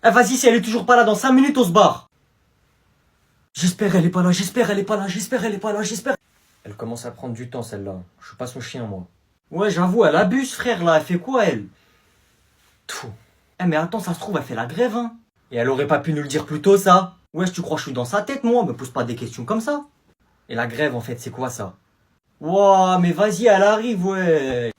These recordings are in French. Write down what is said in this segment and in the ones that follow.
Eh vas-y, si elle est toujours pas là, dans 5 minutes, on se barre. J'espère elle est pas là, j'espère elle est pas là, j'espère elle est pas là, j'espère. Elle commence à prendre du temps celle-là. Je suis pas son chien moi. Ouais j'avoue, elle abuse frère là, elle fait quoi elle? Tout. Eh mais attends, ça se trouve elle fait la grève hein. Et elle aurait pas pu nous le dire plus tôt ça? Wesh tu crois que je suis dans sa tête moi? Me pose pas des questions comme ça. Et la grève en fait c'est quoi ça? Wouah mais vas-y elle arrive ouais.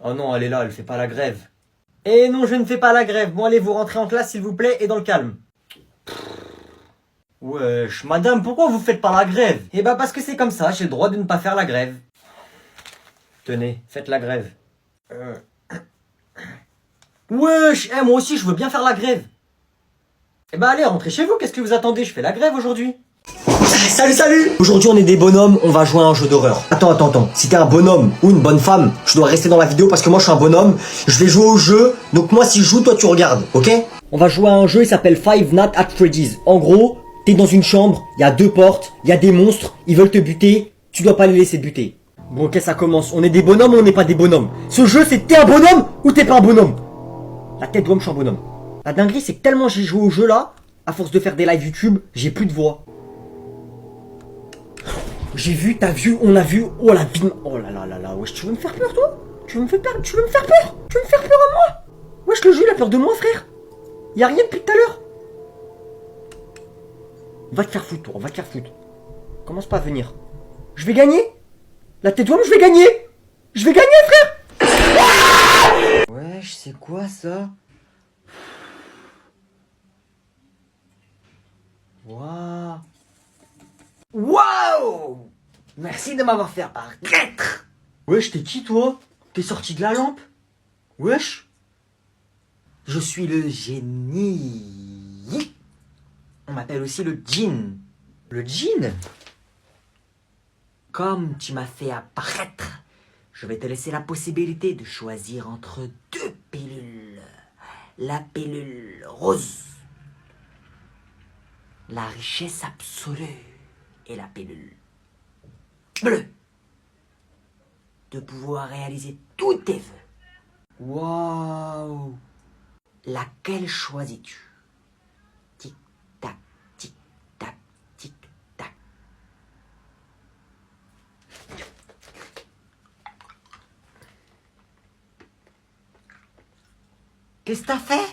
Oh non elle est là, elle fait pas la grève. Eh non je ne fais pas la grève. Bon allez vous rentrez en classe s'il vous plaît et dans le calme. Wesh, madame, pourquoi vous faites pas la grève? Eh bah parce que c'est comme ça, j'ai le droit de ne pas faire la grève. Tenez, faites la grève. Wesh, moi aussi je veux bien faire la grève. Eh bah allez, rentrez chez vous, qu'est-ce que vous attendez? Je fais la grève aujourd'hui. Salut. Aujourd'hui on est des bonhommes, on va jouer à un jeu d'horreur. Attends. Si t'es un bonhomme ou une bonne femme, tu dois rester dans la vidéo parce que moi je suis un bonhomme. Je vais jouer au jeu, donc moi si je joue, toi tu regardes, ok? On va jouer à un jeu, il s'appelle Five Nights at Freddy's. En gros, t'es dans une chambre, il y a 2 portes, il y a des monstres, ils veulent te buter, tu dois pas les laisser buter. Bon ok ça commence, on est des bonhommes ou on n'est pas des bonhommes? Ce jeu c'est t'es un bonhomme ou t'es pas un bonhomme? La tête d'homme, je suis un bonhomme. La dinguerie c'est que tellement j'ai joué au jeu là, à force de faire des lives YouTube, j'ai plus de voix. J'ai vu, t'as vu, on a vu, oh la vie, oh là là, wesh, tu veux me faire peur toi? Tu veux me faire peur? Tu veux me faire peur à moi? Wesh, le jeu il a peur de moi frère. Y'a rien depuis tout à l'heure. Va te faire foutre toi, va te faire foutre. Commence pas à venir. Je vais gagner. La tête d'homme, je vais gagner. Je vais gagner frère. Wesh, c'est quoi ça? Waouh. Waouh! Merci de m'avoir fait apparaître. Wesh, t'es qui toi? T'es sorti de la lampe? Wesh. Je suis le génie. On m'appelle aussi le djinn. Le djinn? Comme tu m'as fait apparaître, je vais te laisser la possibilité de choisir entre 2 pilules. La pilule rose, la richesse absolue, et la pilule bleue, de pouvoir réaliser tous tes vœux. Waouh! Laquelle choisis-tu? Tic-tac, tic-tac, tic-tac. Qu'est-ce que t'as fait?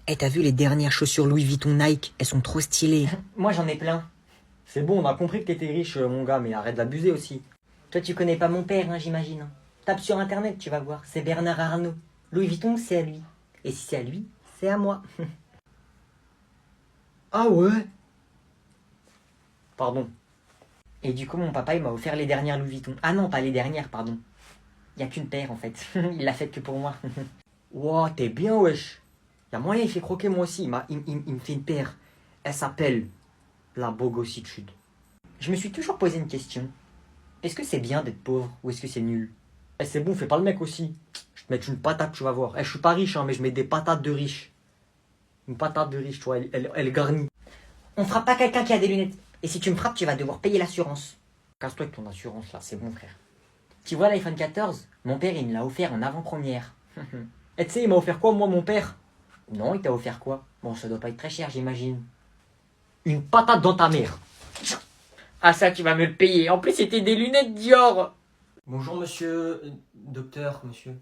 Eh, t'as vu les dernières chaussures Louis Vuitton Nike? Elles sont trop stylées. Moi, j'en ai plein. C'est bon, on a compris que t'étais riche, mon gars, mais arrête d'abuser aussi. Toi, tu connais pas mon père, hein, j'imagine. Tape sur internet, tu vas voir. C'est Bernard Arnault. Louis Vuitton, c'est à lui. Et si c'est à lui, c'est à moi. Ah ouais? Pardon. Et du coup, mon papa, il m'a offert les dernières Louis Vuitton. Ah non, pas les dernières, pardon. Il y a qu'une paire, en fait. Il l'a faite que pour moi. Wow, t'es bien, wesh. Y'a moyen, il fait croquer moi aussi. Il me fait une paire. Elle s'appelle la bogossitude. Je me suis toujours posé une question. Est-ce que c'est bien d'être pauvre ou est-ce que c'est nul? Eh, c'est bon, fais pas le mec aussi. Je te mets une patate, tu vas voir. Eh, je suis pas riche, hein, mais je mets des patates de riche. Une patate de riche, tu vois, elle garnit. On frappe pas quelqu'un qui a des lunettes. Et si tu me frappes, tu vas devoir payer l'assurance. Casse-toi avec ton assurance là, c'est bon frère. Tu vois l'iPhone 14? Mon père, il me l'a offert en avant-première. Et tu sais, il m'a offert quoi, moi, mon père? Non, il t'a offert quoi? Bon, ça doit pas être très cher, j'imagine. Une patate dans ta mère. Ah ça, tu vas me le payer. En plus, c'était des lunettes Dior. Bonjour, monsieur... docteur, monsieur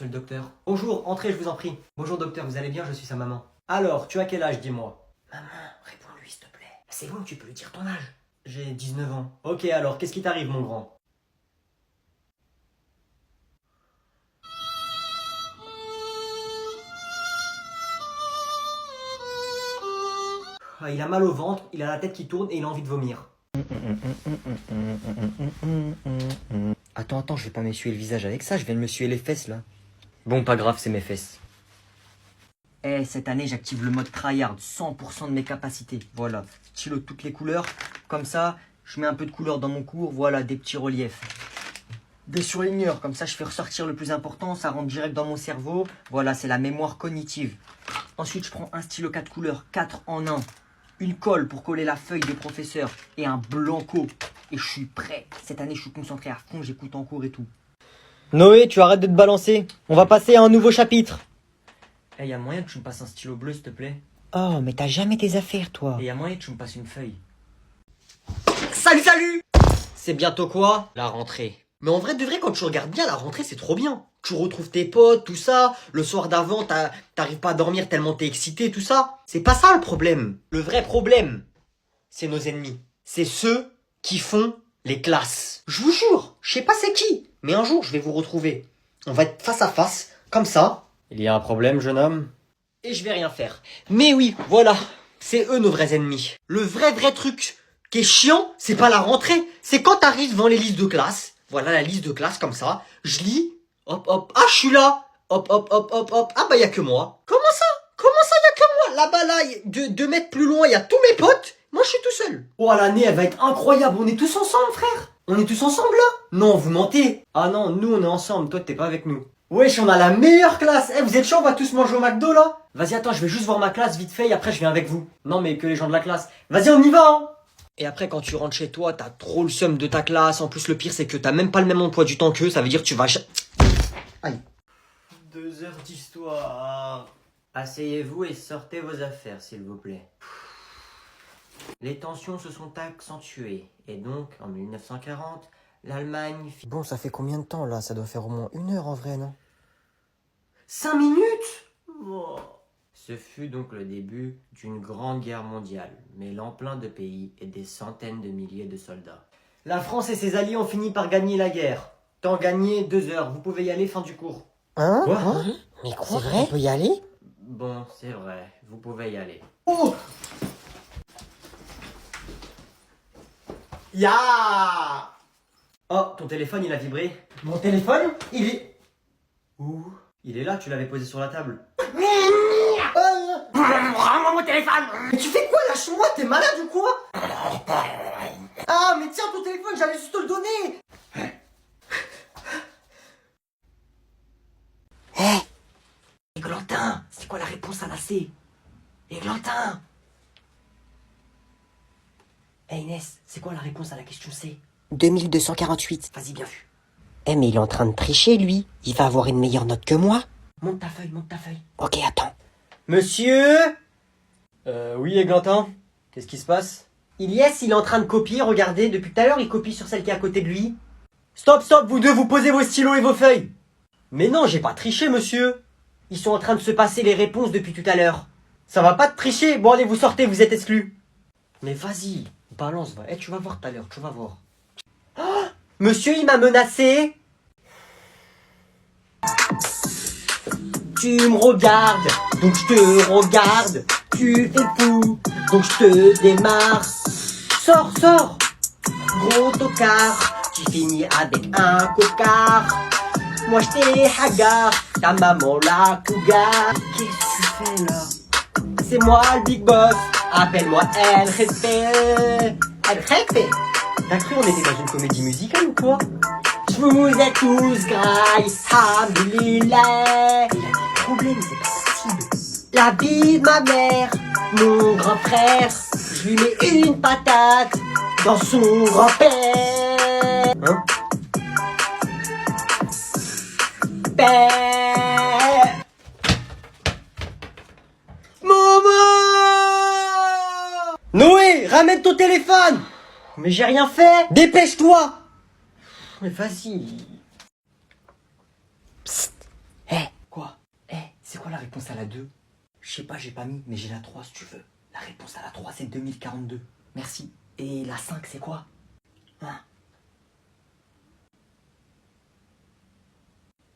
le docteur. Bonjour, entrez, je vous en prie. Bonjour, docteur, vous allez bien? Je suis sa maman. Alors, tu as quel âge, dis-moi? Maman, réponds-lui, s'il te plaît. C'est bon, tu peux lui dire ton âge. J'ai 19 ans. Ok, alors, qu'est-ce qui t'arrive, mon grand? Ah, il a mal au ventre, il a la tête qui tourne et il a envie de vomir. Attends, je vais pas m'essuyer le visage avec ça, je viens de m'essuyer les fesses là. Bon, pas grave, c'est mes fesses. Eh, cette année, j'active le mode tryhard, 100% de mes capacités. Voilà, stylo de toutes les couleurs. Comme ça, je mets un peu de couleur dans mon cours, voilà, des petits reliefs. Des surligneurs, comme ça je fais ressortir le plus important, ça rentre direct dans mon cerveau. Voilà, c'est la mémoire cognitive. Ensuite, je prends un stylo 4 couleurs, 4 en 1. Une colle pour coller la feuille des professeurs et un blanco. Et je suis prêt. Cette année, je suis concentré à fond, j'écoute en cours et tout. Noé, tu arrêtes de te balancer. On va passer à un nouveau chapitre. Eh, y a moyen que tu me passes un stylo bleu, s'il te plaît? Oh, mais t'as jamais tes affaires, toi. Et y a moyen que tu me passes une feuille. Salut, salut! C'est bientôt quoi? La rentrée. Mais en vrai, de vrai, quand tu regardes bien, la rentrée, c'est trop bien. Tu retrouves tes potes, tout ça. Le soir d'avant, t'arrives pas à dormir tellement t'es excité, tout ça. C'est pas ça le problème. Le vrai problème, c'est nos ennemis. C'est ceux qui font les classes. Je vous jure, je sais pas c'est qui, mais un jour, je vais vous retrouver. On va être face à face, comme ça. Il y a un problème, jeune homme? Et je vais rien faire. Mais oui, voilà. C'est eux nos vrais ennemis. Le vrai truc qui est chiant, c'est pas la rentrée. C'est quand t'arrives devant les listes de classe. Voilà la liste de classe comme ça. Je lis. Hop, hop. Ah, je suis là. Hop, hop, hop, hop, hop. Ah bah y a que moi. Comment ça? Comment ça y a que moi? Là-bas là, deux mètres plus loin, il y a tous mes potes. Moi je suis tout seul. Oh l'année, elle va être incroyable. On est tous ensemble, frère. On est tous ensemble là? Non, vous mentez. Ah non, nous on est ensemble. Toi t'es pas avec nous. Wesh, on a la meilleure classe. Eh, vous êtes chaud, on va tous manger au McDo là? Vas-y, attends, je vais juste voir ma classe vite fait et après je viens avec vous. Non, mais que les gens de la classe. Vas-y, on y va, hein. Et après, quand tu rentres chez toi, t'as trop le seum de ta classe. En plus, le pire, c'est que t'as même pas le même emploi du temps qu'eux. Ça veut dire que tu vas... Aïe. 2 heures d'histoire. Asseyez-vous et sortez vos affaires, s'il vous plaît. Les tensions se sont accentuées. Et donc, en 1940, l'Allemagne... Bon, ça fait combien de temps, là? Ça doit faire au moins 1 heure, en vrai, non? 5 minutes? Oh. Ce fut donc le début d'une grande guerre mondiale, mêlant plein de pays et des centaines de milliers de soldats. La France et ses alliés ont fini par gagner la guerre. Temps gagné, 2 heures. Vous pouvez y aller, fin du cours. Hein? Quoi? Mais quoi? C'est vrai? On peut y aller? Bon, c'est vrai. Vous pouvez y aller. Oh! Ya! Oh, ton téléphone, il a vibré. Mon téléphone? Il est... Où? Il est là, tu l'avais posé sur la table. Rends-moi mon téléphone! Mais tu fais quoi? Lâche-moi, t'es malade ou quoi? Ah, mais tiens ton téléphone, j'allais juste te le donner! Hé! Églantin, c'est quoi la réponse à la C? Églantin! Hey Inès, c'est quoi la réponse à la question C? 2248. Vas-y, bien vu. Eh, mais il est en train de tricher, lui. Il va avoir une meilleure note que moi. Monte ta feuille, monte ta feuille. Ok, attends. Monsieur? Oui, Églantin? Qu'est-ce qui se passe? Ilyes, il est en train de copier, regardez, depuis tout à l'heure, il copie sur celle qui est à côté de lui. Stop, stop, vous deux, vous posez vos stylos et vos feuilles. Mais non, j'ai pas triché, monsieur. Ils sont en train de se passer les réponses depuis tout à l'heure. Ça va pas de tricher. Bon, allez, vous sortez, vous êtes exclus. Mais vas-y, balance, va. Eh, tu vas voir tout à l'heure, tu vas voir. Oh, monsieur, il m'a menacé. Tu me regardes, donc je te regarde. Tu fais fou, donc je te démarre. Sors, sors, gros tocard, qui finit avec un cocard. Moi je t'ai hagard, ta maman la cougar. Qu'est-ce que tu fais là? C'est moi le big boss, appelle-moi El Jefe. El Jefe. T'as cru on était dans une comédie musicale ou quoi? Je vous ai tous graille, hamdoulilah. Il a des problèmes, c'est pas possible. La vie de ma mère, mon grand frère, je lui mets une patate dans son grand-père. Hein? Père. Maman! Noé, ramène ton téléphone! Mais j'ai rien fait! Dépêche-toi! Mais vas-y. Psst. Hé! Quoi? Eh, c'est quoi la réponse à la 2? Je sais pas, j'ai pas mis, mais j'ai la 3 si tu veux. La réponse à la 3, c'est 2042. Merci. Et la 5, c'est quoi? Hein?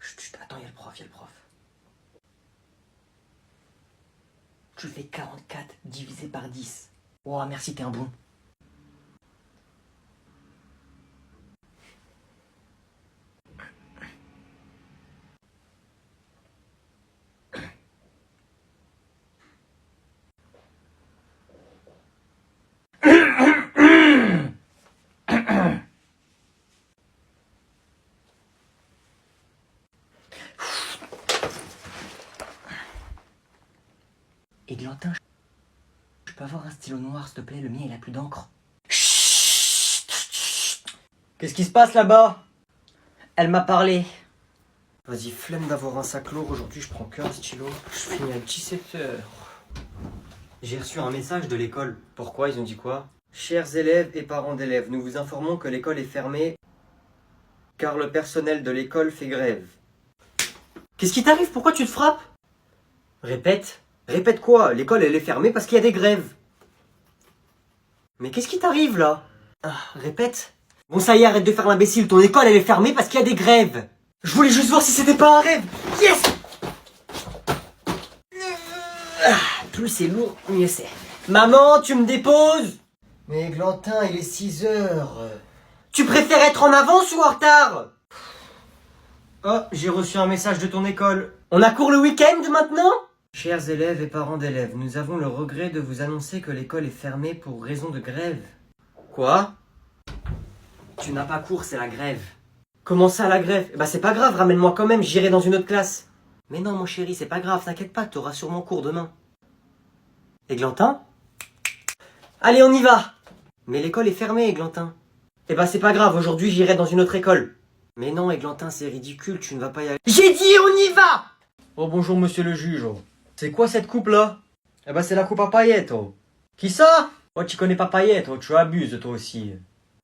Chut, chut, attends, il y a le prof, il y a le prof. Tu fais 44 divisé par 10. Oh, merci, t'es un bon. Églantin, je peux avoir un stylo noir, s'il te plaît? Le mien, il a plus d'encre. Qu'est-ce qui se passe là-bas? Elle m'a parlé. Vas-y, flemme d'avoir un sac lourd. Aujourd'hui, je prends qu'un stylo. Je finis à 17h. J'ai reçu un message de l'école. Pourquoi? Ils ont dit quoi? Chers élèves et parents d'élèves, nous vous informons que l'école est fermée car le personnel de l'école fait grève. Qu'est-ce qui t'arrive? Pourquoi tu te frappes? Répète. Répète quoi? L'école, elle est fermée parce qu'il y a des grèves. Mais qu'est-ce qui t'arrive là? Ah, répète. Bon, ça y est, arrête de faire l'imbécile. Ton école, elle est fermée parce qu'il y a des grèves. Je voulais juste voir si c'était pas un rêve. Yes! Ah, plus c'est lourd, mieux c'est. Maman, tu me déposes? Mais Glantin, il est 6h. Tu préfères être en avance ou en retard? Oh, j'ai reçu un message de ton école. On a cours le week-end maintenant? Chers élèves et parents d'élèves, nous avons le regret de vous annoncer que l'école est fermée pour raison de grève. Quoi? Tu n'as pas cours, c'est la grève. Comment ça, la grève? Bah c'est pas grave, ramène-moi quand même, j'irai dans une autre classe. Mais non, mon chéri, c'est pas grave, t'inquiète pas, t'auras sûrement cours demain. Églantin? Allez, on y va! Mais l'école est fermée, Églantin. Eh bah c'est pas grave, aujourd'hui j'irai dans une autre école. Mais non, Églantin, c'est ridicule, tu ne vas pas y aller. J'ai dit on y va! Oh bonjour monsieur le juge. C'est quoi cette coupe là? Eh bah c'est la coupe à paillettes. Qui ça? Oh tu connais pas paillettes, tu abuses toi aussi.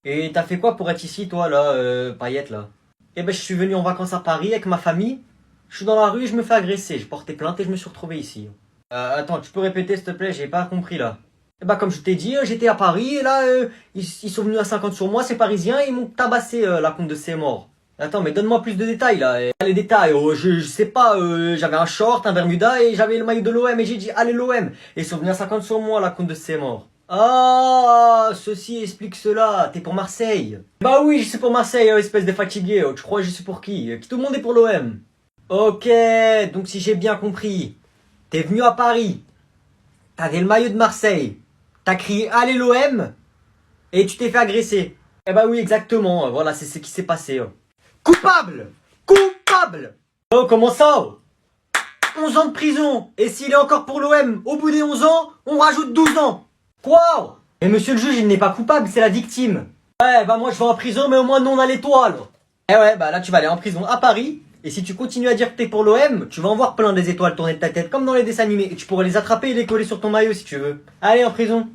Et t'as fait quoi pour être ici toi là, paillettes là? Eh ben je suis venu en vacances à Paris avec ma famille. Je suis dans la rue et je me fais agresser. Je portais plainte et je me suis retrouvé ici. Attends, tu peux répéter s'il te plaît, j'ai pas compris là. Eh bah comme je t'ai dit, j'étais à Paris et là ils sont venus à 50 sur moi, ces Parisiens, ils m'ont tabassé la compte de ces morts. Attends, mais donne-moi plus de détails là. Les détails, je sais pas, j'avais un short, un Bermuda et j'avais le maillot de l'OM et j'ai dit allez l'OM. Et ils sont venus à 50 sur moi, la compte de ces morts. Ah, ceci explique cela, t'es pour Marseille. Bah oui, je suis pour Marseille, espèce de fatigué, tu crois que je suis pour qui? Tout le monde est pour l'OM. Ok, donc si j'ai bien compris, t'es venu à Paris, t'avais le maillot de Marseille, t'as crié allez l'OM et tu t'es fait agresser. Eh bah oui, exactement, voilà, c'est ce qui s'est passé. Coupable! Coupable! Oh, comment ça? 11 ans de prison! Et s'il est encore pour l'OM, au bout des 11 ans, on rajoute 12 ans! Quoi? Mais monsieur le juge, il n'est pas coupable, c'est la victime! Ouais, bah moi je vais en prison, mais au moins nous on a l'étoile! Eh ouais, bah là tu vas aller en prison à Paris, et si tu continues à dire que t'es pour l'OM, tu vas en voir plein des étoiles tourner de ta tête, comme dans les dessins animés, et tu pourrais les attraper et les coller sur ton maillot si tu veux. Allez, en prison!